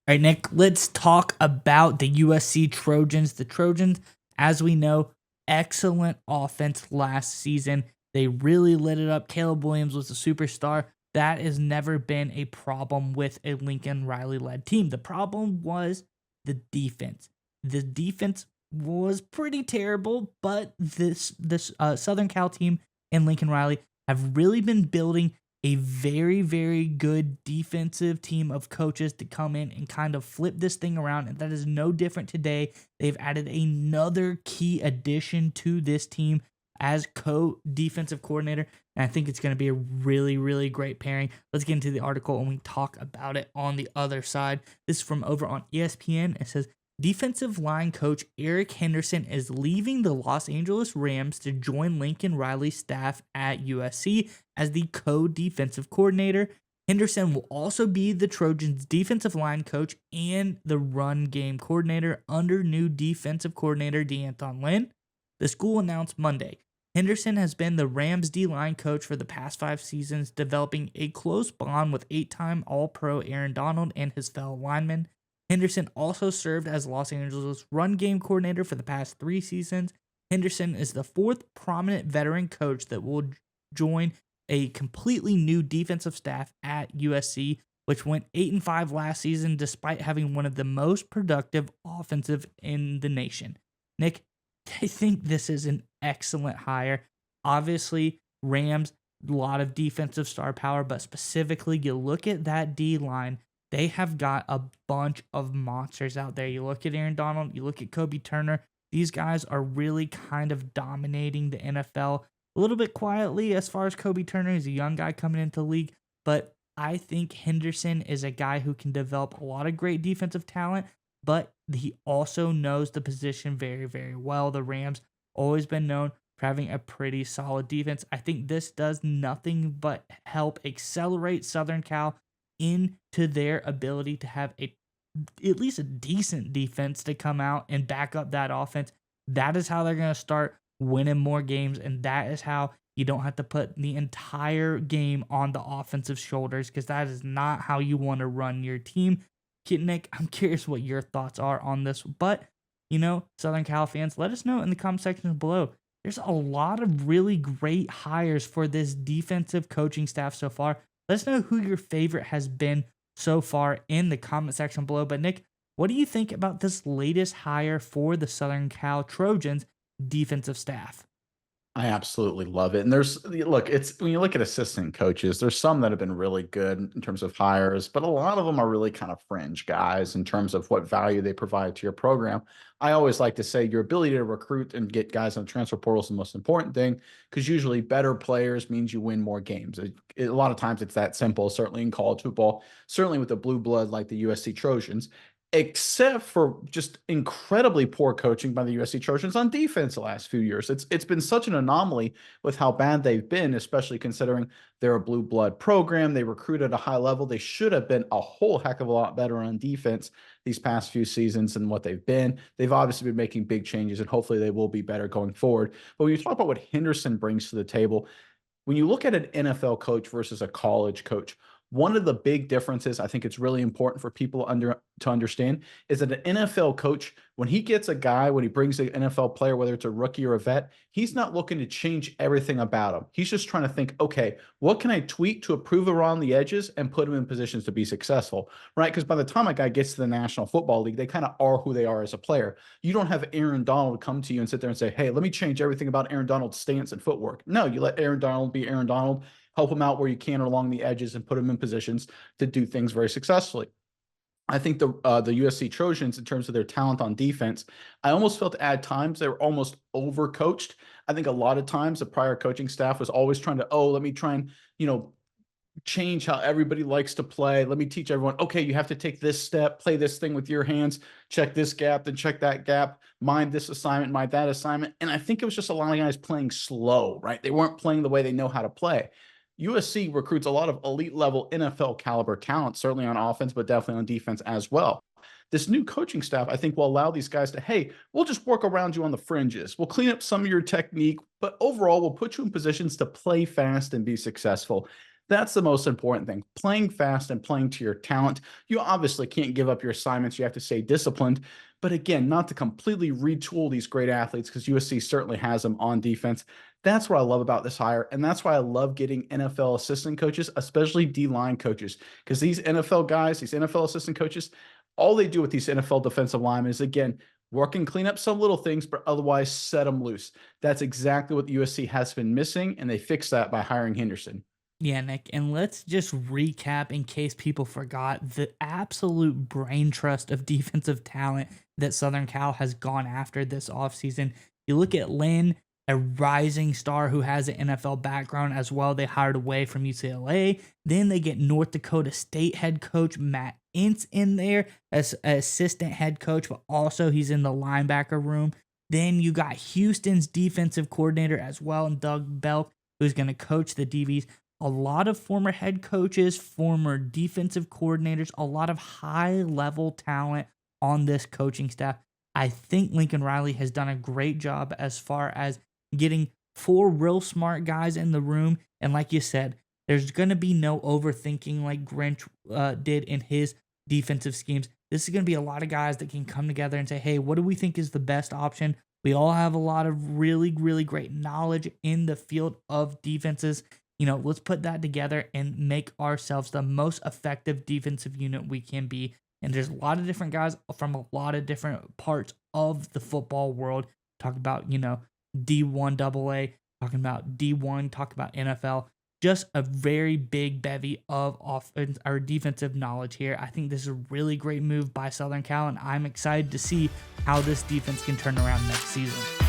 All right, Nick, let's talk about the USC Trojans. The Trojans, as we know, excellent offense last season. They really lit it up. Caleb Williams was a superstar. That has never been a problem with a Lincoln Riley led team. The problem was the defense. The defense was pretty terrible, but this Southern Cal team and Lincoln Riley have really been building a very, very good defensive team of coaches to come in and kind of flip this thing around. And that is no different today. They've added another key addition to this team as co-defensive coordinator. And I think it's going to be a really, really great pairing. Let's get into the article and we talk about it on the other side. This is from over on ESPN. It says, defensive line coach Eric Henderson is leaving the Los Angeles Rams to join Lincoln Riley's staff at USC as the co-defensive coordinator. Henderson will also be the Trojans' defensive line coach and the run game coordinator under new defensive coordinator D'Anton Lynn. The school announced Monday. Henderson has been the Rams D-line coach for the past 5 seasons, developing a close bond with 8-time All-Pro Aaron Donald and his fellow linemen. Henderson also served as Los Angeles run game coordinator for the past 3 seasons. Henderson is the 4th prominent veteran coach that will join a completely new defensive staff at USC, which went 8-5 last season despite having one of the most productive offensive in the nation. Nick, I think this is an excellent hire. Obviously, Rams, a lot of defensive star power, but specifically, you look at that D-line, they have got a bunch of monsters out there. You look at Aaron Donald, you look at Kobe Turner. These guys are really kind of dominating the NFL a little bit quietly as far as Kobe Turner. He's a young guy coming into the league, but I think Henderson is a guy who can develop a lot of great defensive talent, but he also knows the position very, very well. The Rams always been known for having a pretty solid defense. I think this does nothing but help accelerate Southern Cal into their ability to have at least a decent defense to come out and back up that offense. That is how they're going to start winning more games, and that is how you don't have to put the entire game on the offensive shoulders, because that is not how you want to run your team. Nick, I'm curious what your thoughts are on this, but Southern Cal fans, let us know in the comment section below. There's a lot of really great hires for this defensive coaching staff so far. Let us know who your favorite has been so far in the comment section below. But Nick, what do you think about this latest hire for the Southern Cal Trojans defensive staff? I absolutely love it. And it's when you look at assistant coaches, there's some that have been really good in terms of hires, but a lot of them are really kind of fringe guys in terms of what value they provide to your program. I always like to say your ability to recruit and get guys on transfer portal is the most important thing, because usually better players means you win more games. A lot of times it's that simple, certainly in college football, certainly with the blue blood like the USC Trojans, except for just incredibly poor coaching by the USC Trojans on defense the last few years. It's been such an anomaly with how bad they've been, especially considering they're a blue blood program. They recruit at a high level. They should have been a whole heck of a lot better on defense these past few seasons than what they've been. They've obviously been making big changes, and hopefully they will be better going forward. But when you talk about what Henderson brings to the table, when you look at an NFL coach versus a college coach, one of the big differences I think it's really important for people to understand is that an NFL coach, when he gets a guy, when he brings an NFL player, whether it's a rookie or a vet, he's not looking to change everything about him. He's just trying to think, okay, what can I tweak to improve around the edges and put him in positions to be successful, right? Because by the time a guy gets to the National Football League, they kind of are who they are as a player. You don't have Aaron Donald come to you and sit there and say, hey, let me change everything about Aaron Donald's stance and footwork. No, you let Aaron Donald be Aaron Donald, help him out where you can along the edges, and put him in positions to do things very successfully. I think the USC Trojans, in terms of their talent on defense, I almost felt at times they were almost overcoached. I think a lot of times the prior coaching staff was always trying to, let me try and, change how everybody likes to play. Let me teach everyone, okay, you have to take this step, play this thing with your hands, check this gap, then check that gap, mind this assignment, mind that assignment. And I think it was just a lot of guys playing slow, right? They weren't playing the way they know how to play. USC recruits a lot of elite level NFL caliber talent, certainly on offense, but definitely on defense as well. This new coaching staff, I think, will allow these guys to, hey, we'll just work around you on the fringes. We'll clean up some of your technique, but overall, we'll put you in positions to play fast and be successful. That's the most important thing. Playing fast and playing to your talent. You obviously can't give up your assignments. You have to stay disciplined. But again, not to completely retool these great athletes because USC certainly has them on defense. That's what I love about this hire. And that's why I love getting NFL assistant coaches, especially D line coaches, because these NFL guys, these NFL assistant coaches, all they do with these NFL defensive linemen is, again, work and clean up some little things, but otherwise set them loose. That's exactly what the USC has been missing. And they fixed that by hiring Henderson. Yeah, Nick, and let's just recap in case people forgot the absolute brain trust of defensive talent that Southern Cal has gone after this offseason. You look at Lynn, a rising star who has an NFL background as well. They hired away from UCLA. Then they get North Dakota State head coach Matt Ince in there as assistant head coach, but also he's in the linebacker room. Then you got Houston's defensive coordinator as well, and Doug Belk, who's going to coach the DBs. A lot of former head coaches, former defensive coordinators, a lot of high level talent on this coaching staff. I think Lincoln Riley has done a great job as far as getting four real smart guys in the room. And like you said, there's going to be no overthinking like Grinch did in his defensive schemes. This is going to be a lot of guys that can come together and say, hey, what do we think is the best option? We all have a lot of really, really great knowledge in the field of defenses. Let's put that together and make ourselves the most effective defensive unit we can be. And there's a lot of different guys from a lot of different parts of the football world. Talk about, D1 AA, talking about D1, talking about NFL. Just a very big bevy of offense or defensive knowledge here. I think this is a really great move by Southern Cal, and I'm excited to see how this defense can turn around next season.